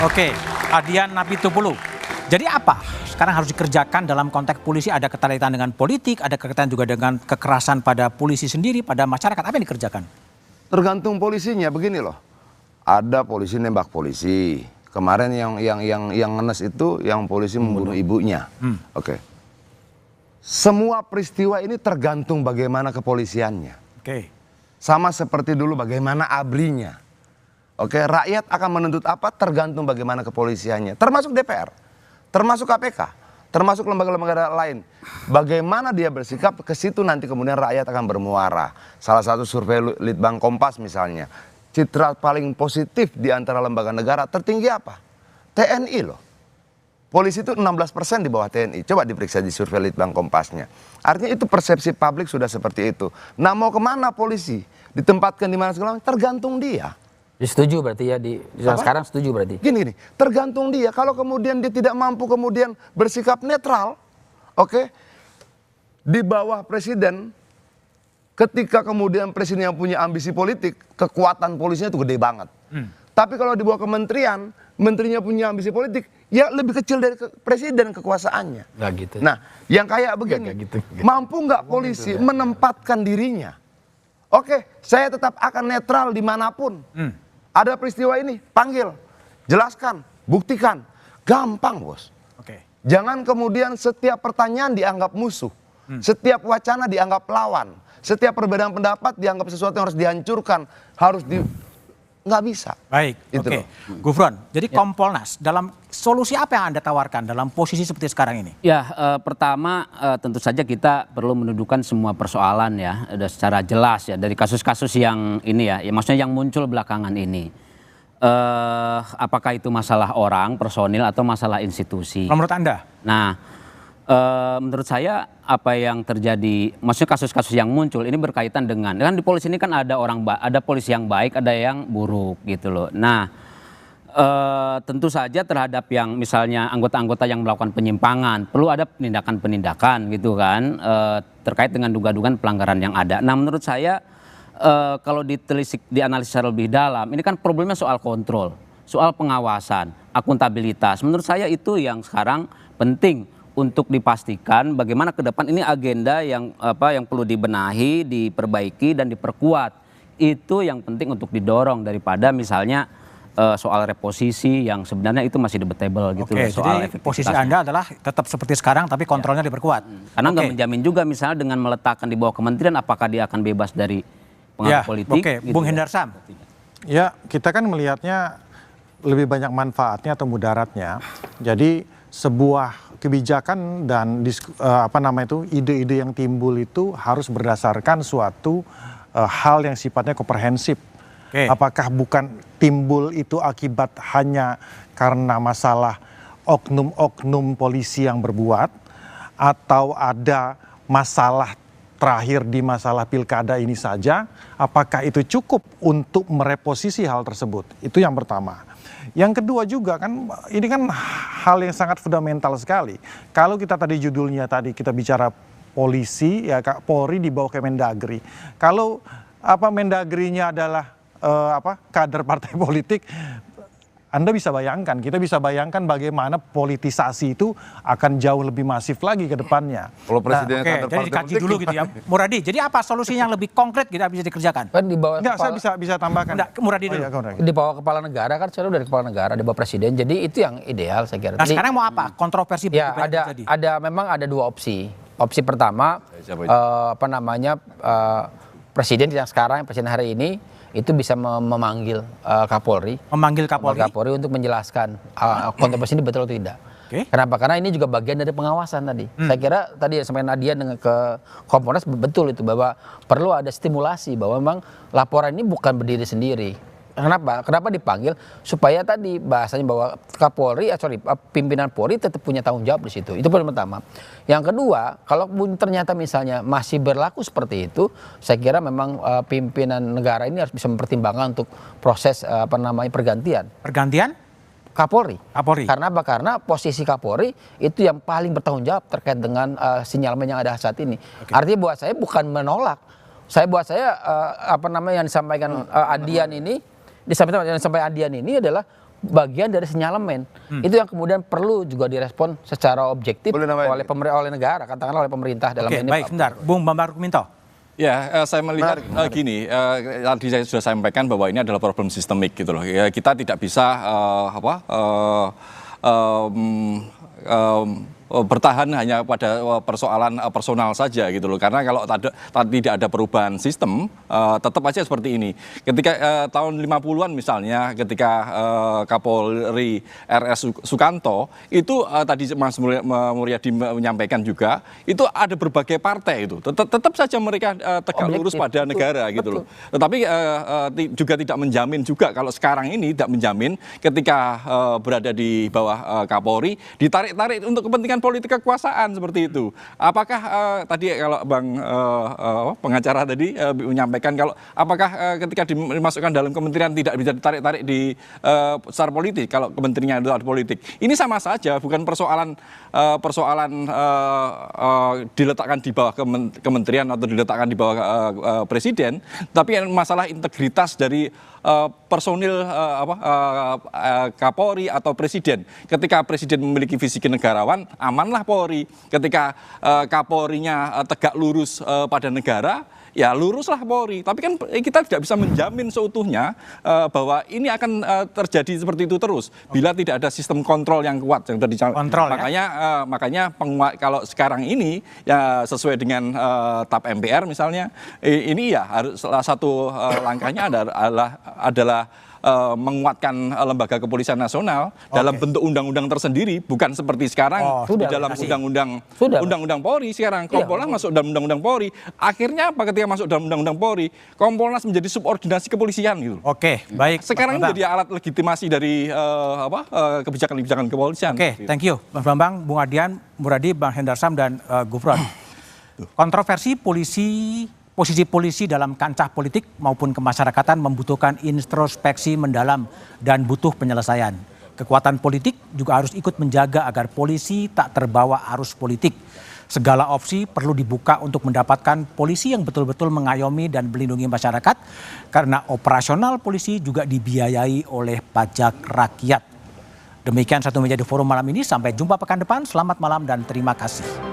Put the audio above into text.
Oke, Adian Napitupulu. Jadi apa sekarang harus dikerjakan dalam konteks polisi? Ada keterkaitan dengan politik, ada keterkaitan juga dengan kekerasan pada polisi sendiri, pada masyarakat. Apa yang dikerjakan? Tergantung polisinya, begini loh. Ada polisi nembak polisi. Kemarin yang ngenes itu yang polisi membunuh ibunya. Oke. Semua peristiwa ini tergantung bagaimana kepolisiannya. Oke. Sama seperti dulu bagaimana ABRI-nya. Oke, rakyat akan menuntut apa tergantung bagaimana kepolisiannya. Termasuk DPR, termasuk KPK, termasuk lembaga-lembaga lain. Bagaimana dia bersikap, ke situ nanti kemudian rakyat akan bermuara. Salah satu survei Litbang Kompas misalnya. Citra paling positif di antara lembaga negara tertinggi apa? TNI loh. Polisi itu 16% di bawah TNI. Coba diperiksa di survei Litbang Kompasnya. Artinya itu persepsi publik sudah seperti itu. Nah, mau kemana polisi? Ditempatkan di mana segala macam, tergantung dia. Setuju berarti ya sekarang setuju berarti. Gini, tergantung dia. Kalau kemudian dia tidak mampu kemudian bersikap netral, oke, di bawah presiden, ketika kemudian presiden yang punya ambisi politik, kekuatan polisinya itu gede banget. Tapi kalau di bawah kementerian, menterinya punya ambisi politik, ya lebih kecil dari presiden kekuasaannya. Nggak gitu. Nah, yang kayak begini, mampu nggak polisi menempatkan dirinya? Oke, saya tetap akan netral dimanapun. Ada peristiwa ini, panggil, jelaskan, buktikan. Gampang, bos. Oke. Jangan kemudian setiap pertanyaan dianggap musuh. Setiap wacana dianggap lawan. Setiap perbedaan pendapat dianggap sesuatu yang harus dihancurkan. Nggak bisa. Baik, oke. Gufron, jadi Kompolnas, dalam solusi apa yang Anda tawarkan dalam posisi seperti sekarang ini? Ya, pertama tentu saja kita perlu mendudukan semua persoalan ya, secara jelas ya dari kasus-kasus yang ini ya, maksudnya yang muncul belakangan ini. Apakah itu masalah orang, personil atau masalah institusi? Menurut Anda? Nah, menurut saya apa yang terjadi, maksudnya kasus-kasus yang muncul ini berkaitan dengan, kan di polisi ini kan ada polisi yang baik, ada yang buruk gitu loh. Nah, tentu saja terhadap yang misalnya anggota-anggota yang melakukan penyimpangan perlu ada penindakan-penindakan gitu kan, terkait dengan dugaan-dugaan pelanggaran yang ada. Nah, menurut saya kalau dianalisis secara lebih dalam, ini kan problemnya soal kontrol, soal pengawasan, akuntabilitas. Menurut saya itu yang sekarang penting untuk dipastikan bagaimana ke depan ini agenda yang perlu dibenahi, diperbaiki dan diperkuat. Itu yang penting untuk didorong daripada misalnya soal reposisi yang sebenarnya itu masih debatable gitu. Oke, soal jadi posisi Anda adalah tetap seperti sekarang tapi kontrolnya diperkuat. Karena nggak menjamin juga misalnya dengan meletakkan di bawah kementerian apakah dia akan bebas dari pengaruh politik. Oke, gitu. Bung Hendarsam. Ya, kita kan melihatnya lebih banyak manfaatnya atau mudaratnya. Jadi sebuah kebijakan dan ide-ide yang timbul itu harus berdasarkan suatu hal yang sifatnya komprehensif. Oke. Apakah bukan timbul itu akibat hanya karena masalah oknum-oknum polisi yang berbuat, atau ada masalah terakhir di masalah pilkada ini saja? Apakah itu cukup untuk mereposisi hal tersebut? Itu yang pertama. Yang kedua juga kan, ini kan hal yang sangat fundamental sekali. Kalau kita tadi judulnya tadi kita bicara polisi, ya Polri di bawah Kemendagri. Kalau Mendagrinya adalah kader partai politik, Anda bisa bayangkan, kita bisa bayangkan bagaimana politisasi itu akan jauh lebih masif lagi ke depannya. Kalau presidennya kader Jadi partai dikaji politik, dulu gitu ya. Muradi, jadi apa solusinya yang lebih konkret gitu bisa dikerjakan? Kan di bawah Enggak, saya bisa tambahkan. Enggak, Muradi dulu. di bawah kepala negara kan selalu dari kepala negara, di bawah presiden. Jadi itu yang ideal saya kira. Nah, sekarang mau apa? Kontroversi Ya, yang terjadi. memang ada dua opsi. Opsi pertama presiden yang sekarang, presiden hari ini itu bisa memanggil Kapolri. Memanggil Kapolri untuk menjelaskan kontroversi ini betul atau tidak. Oke. Kenapa? Karena ini juga bagian dari pengawasan tadi. Saya kira tadi sampai Nadia dengan ke Kompolnas betul itu bahwa perlu ada stimulasi bahwa memang laporan ini bukan berdiri sendiri. Kenapa dipanggil? Supaya tadi bahasanya bahwa pimpinan Polri tetap punya tanggung jawab di situ. Itu poin pertama. Yang kedua, kalau ternyata misalnya masih berlaku seperti itu, saya kira memang pimpinan negara ini harus bisa mempertimbangkan untuk proses pergantian. Pergantian? Kapolri. Kapolri. Karena apa? Karena posisi Kapolri itu yang paling bertanggung jawab terkait dengan sinyalemen yang ada saat ini. Oke. Artinya buat saya bukan menolak. Yang disampaikan Adian ini, yang disampaikan Adian ini adalah bagian dari sinyalemen. Itu yang kemudian perlu juga direspon secara objektif Boleh nambahin? oleh negara, katakanlah oleh pemerintah dalam Oke, ini. baik, Pak. sebentar. Bung Bambang Rukminto. Ya, saya melihat gini, tadi saya sudah sampaikan bahwa ini adalah problem sistemik gitu loh. Ya, kita tidak bisa bertahan hanya pada persoalan personal saja gitu loh, karena kalau tidak ada perubahan sistem tetap aja seperti ini. Ketika tahun 50-an misalnya, ketika Kapolri RS Sukanto itu tadi Mas Muryadi menyampaikan juga, itu ada berbagai partai itu tetap saja mereka tegak lurus pada negara gitu loh. Tetapi juga tidak menjamin juga, kalau sekarang ini tidak menjamin ketika berada di bawah Kapolri ditarik-tarik untuk kepentingan politik kekuasaan seperti itu. Apakah tadi kalau Bang pengacara tadi menyampaikan kalau apakah ketika dimasukkan dalam kementerian tidak bisa ditarik-tarik di secara politik kalau kementeriannya itu ada politik. Ini sama saja, bukan persoalan diletakkan di bawah kementerian atau diletakkan di bawah presiden, tapi masalah integritas dari personil Kapolri atau presiden. Ketika presiden memiliki visi kenegarawan, amanlah Polri. Ketika Kapolrinya tegak lurus pada negara, ya luruslah Polri. Tapi kan kita tidak bisa menjamin seutuhnya bahwa ini akan terjadi seperti itu terus bila tidak ada sistem kontrol yang kuat yang tadi. Makanya kalau sekarang ini ya sesuai dengan TAP MPR misalnya, ini ya harus salah satu langkahnya adalah menguatkan lembaga kepolisian nasional dalam bentuk undang-undang tersendiri, bukan seperti sekarang di dalam undang-undang Polri. Sekarang Kompolnas masuk dalam undang-undang Polri. Akhirnya apa ketika masuk dalam undang-undang Polri, Kompolnas menjadi subordinasi kepolisian gitu. Oke, baik. Sekarang ini jadi alat legitimasi dari kebijakan-kebijakan kepolisian. Oke, thank you Mas Bambang, Bung Adian, Muradi, Bang Hendarsam dan Gufron. Kontroversi posisi polisi dalam kancah politik maupun kemasyarakatan membutuhkan introspeksi mendalam dan butuh penyelesaian. Kekuatan politik juga harus ikut menjaga agar polisi tak terbawa arus politik. Segala opsi perlu dibuka untuk mendapatkan polisi yang betul-betul mengayomi dan melindungi masyarakat, karena operasional polisi juga dibiayai oleh pajak rakyat. Demikian Satu Meja di Forum malam ini, sampai jumpa pekan depan, selamat malam dan terima kasih.